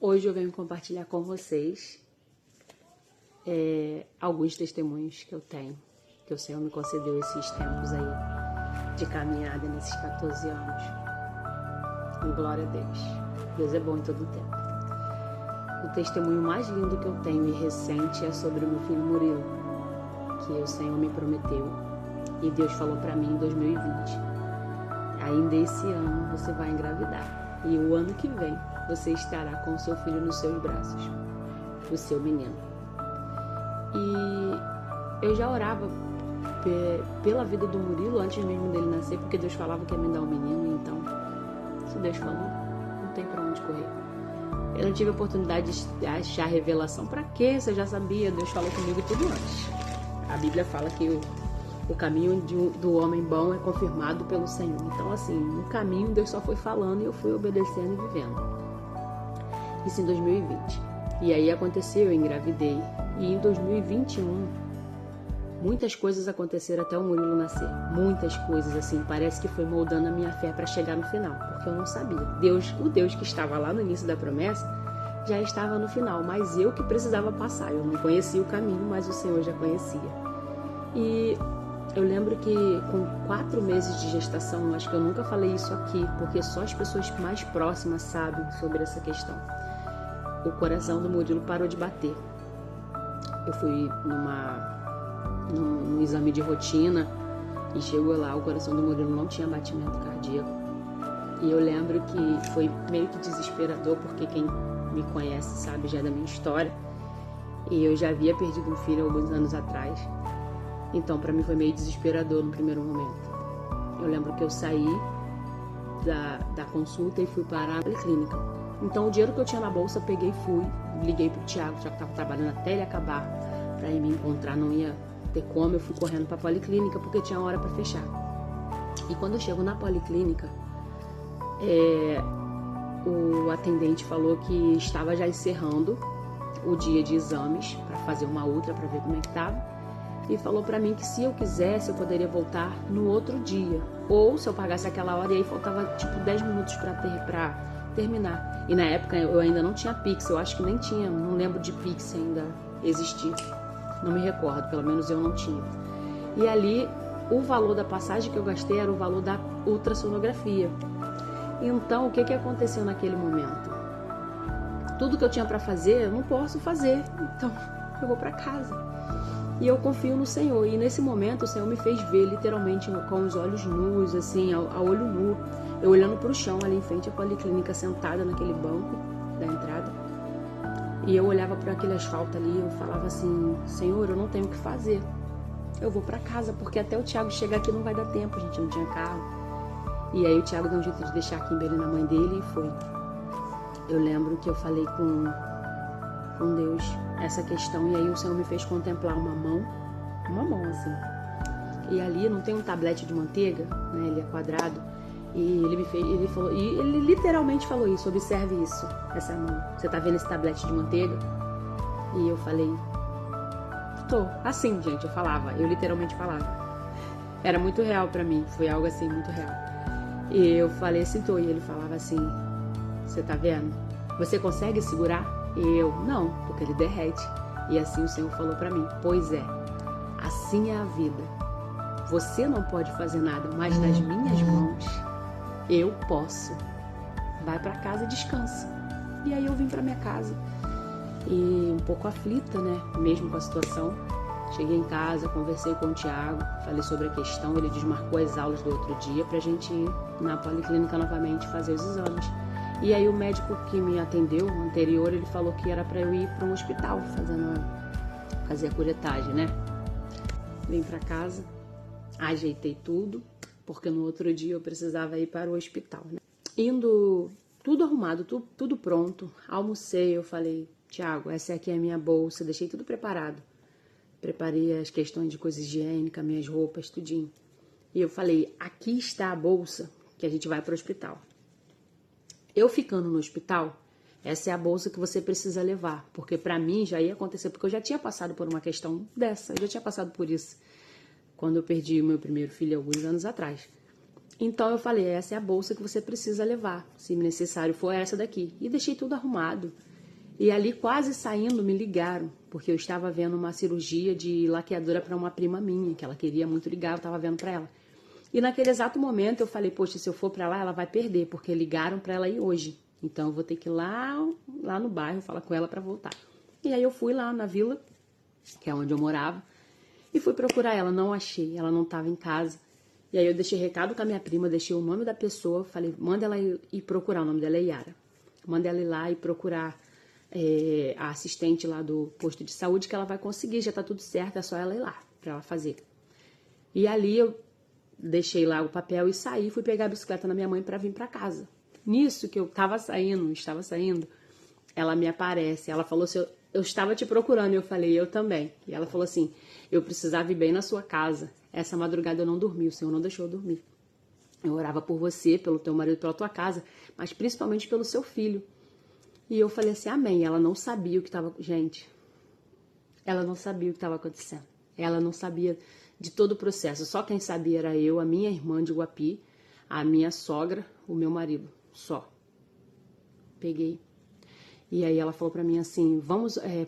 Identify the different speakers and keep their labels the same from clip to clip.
Speaker 1: Hoje eu venho compartilhar com vocês alguns testemunhos que eu tenho, que o Senhor me concedeu esses tempos aí de caminhada nesses 14 anos. E glória a Deus. Deus é bom em todo o tempo. O testemunho mais lindo que eu tenho e recente é sobre o meu filho Murilo, que o Senhor me prometeu e Deus falou para mim em 2020. Ainda esse ano você vai engravidar e o ano que vem você estará com o seu filho nos seus braços, o seu menino. E eu já orava pela vida do Murilo antes mesmo dele nascer, porque Deus falava que ia me dar um menino, então se Deus falou, não tem pra onde correr. Eu não tive a oportunidade de achar revelação. Pra quê? Você já sabia, Deus falou comigo tudo antes. A Bíblia fala que o caminho do homem bom é confirmado pelo Senhor. Então assim, no caminho Deus só foi falando e eu fui obedecendo e vivendo. Isso em 2020. E aí aconteceu, eu engravidei. E em 2021, muitas coisas aconteceram até o Murilo nascer. Muitas coisas, assim, parece que foi moldando a minha fé para chegar no final, porque eu não sabia. O Deus que estava lá no início da promessa, já estava no final, mas eu que precisava passar. Eu não conhecia o caminho, mas o Senhor já conhecia. E eu lembro que com 4 meses de gestação, acho que eu nunca falei isso aqui, porque só as pessoas mais próximas sabem sobre essa questão. O coração do Murilo parou de bater. Eu fui num exame de rotina e chegou lá, o coração do Murilo não tinha batimento cardíaco. E eu lembro que foi meio que desesperador, porque quem me conhece sabe já da minha história. E eu já havia perdido um filho alguns anos atrás. Então para mim foi meio desesperador no primeiro momento. Eu lembro que eu saí da consulta e fui para a policlínica. Então o dinheiro que eu tinha na bolsa, eu peguei e fui, liguei pro Thiago, já que estava trabalhando até ele acabar, para ir me encontrar, não ia ter como, eu fui correndo para a policlínica porque tinha hora para fechar. E quando eu chego na policlínica, o atendente falou que estava já encerrando o dia de exames para fazer uma outra para ver como é que estava, e falou para mim que se eu quisesse eu poderia voltar no outro dia, ou se eu pagasse aquela hora, e aí faltava tipo 10 minutos para terminar. E na época eu ainda não tinha Pix, eu acho que nem tinha, não lembro de Pix ainda existir, não me recordo, pelo menos eu não tinha. E ali o valor da passagem que eu gastei era o valor da ultrassonografia. Então o que aconteceu naquele momento? Tudo que eu tinha para fazer eu não posso fazer, então eu vou para casa. E eu confio no Senhor, e nesse momento o Senhor me fez ver literalmente com os olhos nus, assim, a olho nu, eu olhando para o chão ali em frente à policlínica, sentada naquele banco da entrada. E eu olhava para aquele asfalto ali e eu falava assim: Senhor, eu não tenho o que fazer, eu vou para casa, porque até o Thiago chegar aqui não vai dar tempo, a gente não tinha carro. E aí o Thiago deu um jeito de deixar aqui em Belém na mãe dele e foi. Eu lembro que eu falei com Deus essa questão, e aí o Senhor me fez contemplar uma mão assim, e ali não tem um tablete de manteiga, né, ele é quadrado, e ele literalmente falou isso: observe isso, essa mão, você tá vendo esse tablete de manteiga? E eu falei, tô, assim, gente, eu literalmente falava, era muito real pra mim, foi algo assim, muito real. E eu falei assim, tô, e ele falava assim, você tá vendo? Você consegue segurar? E eu, não, porque ele derrete. E assim o Senhor falou pra mim, pois é, assim é a vida. Você não pode fazer nada, mas nas minhas mãos eu posso. Vai pra casa e descansa. E aí eu vim pra minha casa, e um pouco aflita, né, mesmo com a situação. Cheguei em casa, conversei com o Thiago, falei sobre a questão, ele desmarcou as aulas do outro dia pra gente ir na policlínica novamente fazer os exames. E aí o médico que me atendeu anterior, ele falou que era para eu ir para um hospital fazer a curetagem, né? Vim para casa, ajeitei tudo, porque no outro dia eu precisava ir para o hospital, né? Indo, tudo arrumado, tudo pronto, almocei, eu falei, Thiago, essa aqui é a minha bolsa, deixei tudo preparado. Preparei as questões de coisa higiênica, minhas roupas, tudinho. E eu falei, aqui está a bolsa que a gente vai para o hospital. Eu ficando no hospital, essa é a bolsa que você precisa levar, porque pra mim já ia acontecer, porque eu já tinha passado por uma questão dessa, eu já tinha passado por isso, quando eu perdi o meu primeiro filho alguns anos atrás. Então eu falei, essa é a bolsa que você precisa levar, se necessário for essa daqui. E deixei tudo arrumado. E ali quase saindo me ligaram, porque eu estava vendo uma cirurgia de laqueadura para uma prima minha, que ela queria muito ligar, eu estava vendo para ela. E naquele exato momento eu falei, poxa, se eu for para lá, ela vai perder, porque ligaram para ela ir hoje. Então eu vou ter que ir lá no bairro falar com ela para voltar. E aí eu fui lá na vila, que é onde eu morava, e fui procurar ela, não achei, ela não estava em casa. E aí eu deixei recado com a minha prima, deixei o nome da pessoa, falei, manda ela ir procurar, o nome dela é Yara. Manda ela ir lá e procurar a assistente lá do posto de saúde, que ela vai conseguir, já tá tudo certo, é só ela ir lá para ela fazer. E ali eu deixei lá o papel e saí, fui pegar a bicicleta na minha mãe para vir para casa. Nisso que eu estava saindo, ela me aparece, ela falou assim, eu estava te procurando, eu falei, eu também. E ela falou assim, eu precisava ir bem na sua casa. Essa madrugada eu não dormi, o Senhor não deixou eu dormir. Eu orava por você, pelo teu marido, pela tua casa, mas principalmente pelo seu filho. E eu falei assim, amém. Ela não sabia o que estava... Gente, ela não sabia o que estava acontecendo. Ela não sabia de todo o processo. Só quem sabia era eu, a minha irmã de Guapi, a minha sogra, o meu marido. Só. Peguei. E aí ela falou pra mim assim,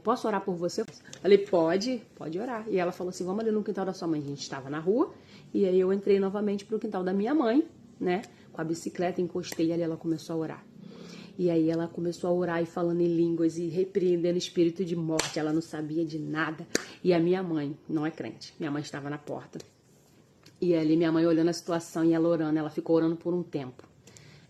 Speaker 1: posso orar por você? Falei, pode orar. E ela falou assim, vamos ali no quintal da sua mãe. A gente estava na rua. E aí eu entrei novamente pro quintal da minha mãe, né? Com a bicicleta, encostei e ali ela começou a orar. E aí ela começou a orar e falando em línguas e repreendendo espírito de morte. Ela não sabia de nada. E a minha mãe não é crente. Minha mãe estava na porta. E ali minha mãe olhando a situação e ela orando. Ela ficou orando por um tempo.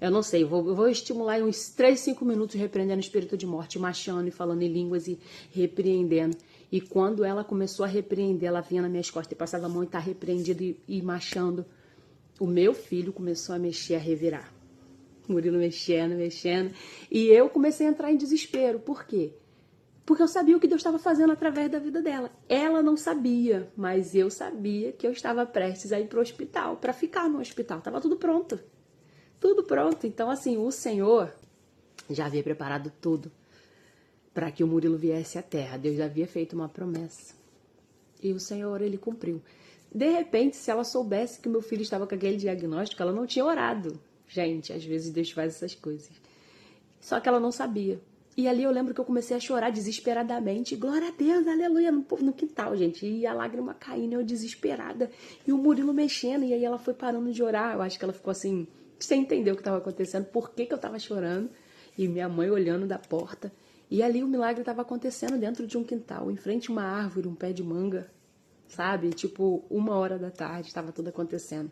Speaker 1: Eu não sei, eu vou estimular em uns 3, 5 minutos repreendendo espírito de morte, marchando e falando em línguas e repreendendo. E quando ela começou a repreender, ela vinha nas minhas costas e passava a mão e tá repreendido e marchando. O meu filho começou a mexer, a revirar. Murilo mexendo. E eu comecei a entrar em desespero. Por quê? Porque eu sabia o que Deus estava fazendo através da vida dela. Ela não sabia, mas eu sabia que eu estava prestes a ir para o hospital, para ficar no hospital. Estava tudo pronto. Tudo pronto. Então, assim, o Senhor já havia preparado tudo para que o Murilo viesse à terra. Deus já havia feito uma promessa. E o Senhor, ele cumpriu. De repente, se ela soubesse que o meu filho estava com aquele diagnóstico, ela não tinha orado. Gente, às vezes Deus faz essas coisas. Só que ela não sabia. E ali eu lembro que eu comecei a chorar desesperadamente. Glória a Deus, aleluia, no quintal, gente. E a lágrima caindo, eu desesperada. E o Murilo mexendo, e aí ela foi parando de orar. Eu acho que ela ficou assim, sem entender o que estava acontecendo, por que eu estava chorando. E minha mãe olhando da porta. E ali o milagre estava acontecendo dentro de um quintal, em frente a uma árvore, um pé de manga, sabe? Tipo, 1h da tarde, estava tudo acontecendo.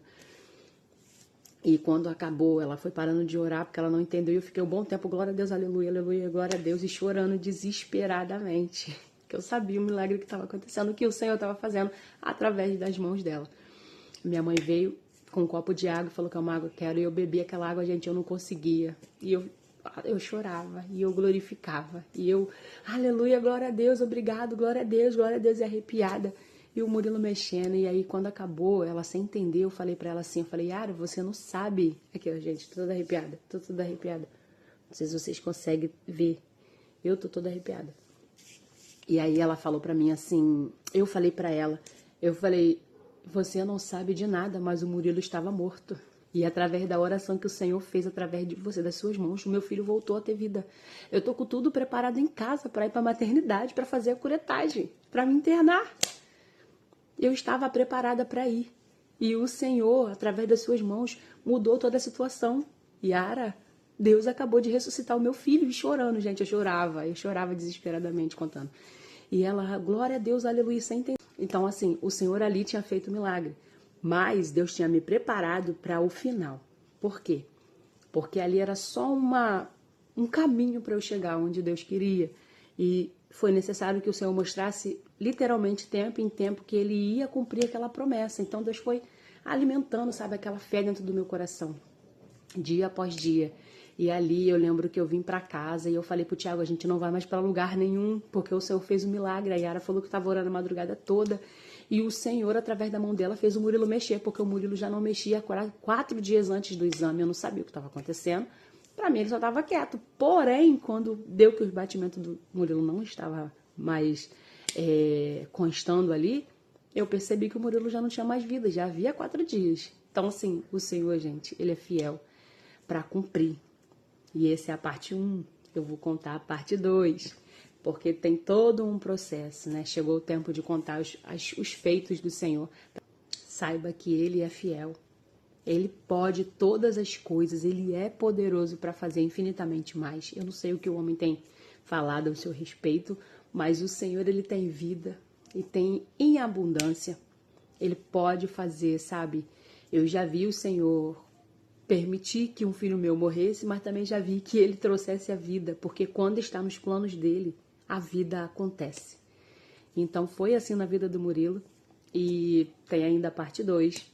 Speaker 1: E quando acabou, ela foi parando de orar, porque ela não entendeu. E eu fiquei um bom tempo, glória a Deus, aleluia, aleluia, glória a Deus. E chorando desesperadamente. Que eu sabia o milagre que estava acontecendo, que o Senhor estava fazendo através das mãos dela. Minha mãe veio com um copo de água e falou, calma, água, quero. E eu bebi aquela água, gente, eu não conseguia. E eu chorava, e eu glorificava. E eu, aleluia, glória a Deus, obrigado, glória a Deus, e arrepiada. E o Murilo mexendo, e aí quando acabou, ela sem entender, eu falei pra ela assim, eu falei, Yara, você não sabe. Aqui, ó, gente, tô toda arrepiada. Não sei se vocês conseguem ver. Eu tô toda arrepiada. E aí ela falou pra mim assim, eu falei pra ela, eu falei, você não sabe de nada, mas o Murilo estava morto. E através da oração que o Senhor fez através de você, das suas mãos, o meu filho voltou a ter vida. Eu tô com tudo preparado em casa para ir pra maternidade, para fazer a curetagem, para me internar. Eu estava preparada para ir. E o Senhor, através das suas mãos, mudou toda a situação. Yara, Deus acabou de ressuscitar o meu filho. E chorando, gente, eu chorava desesperadamente contando. E ela, glória a Deus, aleluia, sem entender. Então, assim, o Senhor ali tinha feito um milagre. Mas Deus tinha me preparado para o final. Por quê? Porque ali era só um caminho para eu chegar onde Deus queria. E foi necessário que o Senhor mostrasse literalmente tempo em tempo que ele ia cumprir aquela promessa. Então Deus foi alimentando, sabe, aquela fé dentro do meu coração, dia após dia. E ali eu lembro que eu vim para casa e eu falei pro Tiago, a gente não vai mais para lugar nenhum, porque o Senhor fez um milagre. A Yara falou que estava orando a madrugada toda e o Senhor, através da mão dela, fez o Murilo mexer, porque o Murilo já não mexia 4 dias antes do exame. Eu não sabia o que estava acontecendo. Para mim ele só estava quieto. Porém, quando deu que o batimento do Murilo não estava mais constando ali, eu percebi que o Murilo já não tinha mais vida, já havia 4 dias. Então, assim, o Senhor, gente, Ele é fiel para cumprir. E essa é a parte 1. Eu vou contar a parte 2, porque tem todo um processo, né? Chegou o tempo de contar os feitos do Senhor. Saiba que Ele é fiel. Ele pode todas as coisas. Ele é poderoso para fazer infinitamente mais. Eu não sei o que o homem tem falado ao seu respeito, mas o Senhor, Ele tem vida e tem em abundância. Ele pode fazer, sabe? Eu já vi o Senhor permitir que um filho meu morresse, mas também já vi que Ele trouxesse a vida, porque quando está nos planos dele, a vida acontece. Então foi assim na vida do Murilo, e tem ainda a parte 2,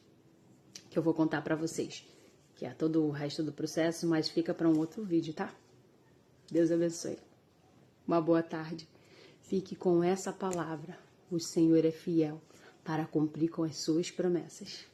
Speaker 1: que eu vou contar pra vocês, que é todo o resto do processo, mas fica para um outro vídeo, tá? Deus abençoe. Uma boa tarde. Fique com essa palavra. O Senhor é fiel para cumprir com as suas promessas.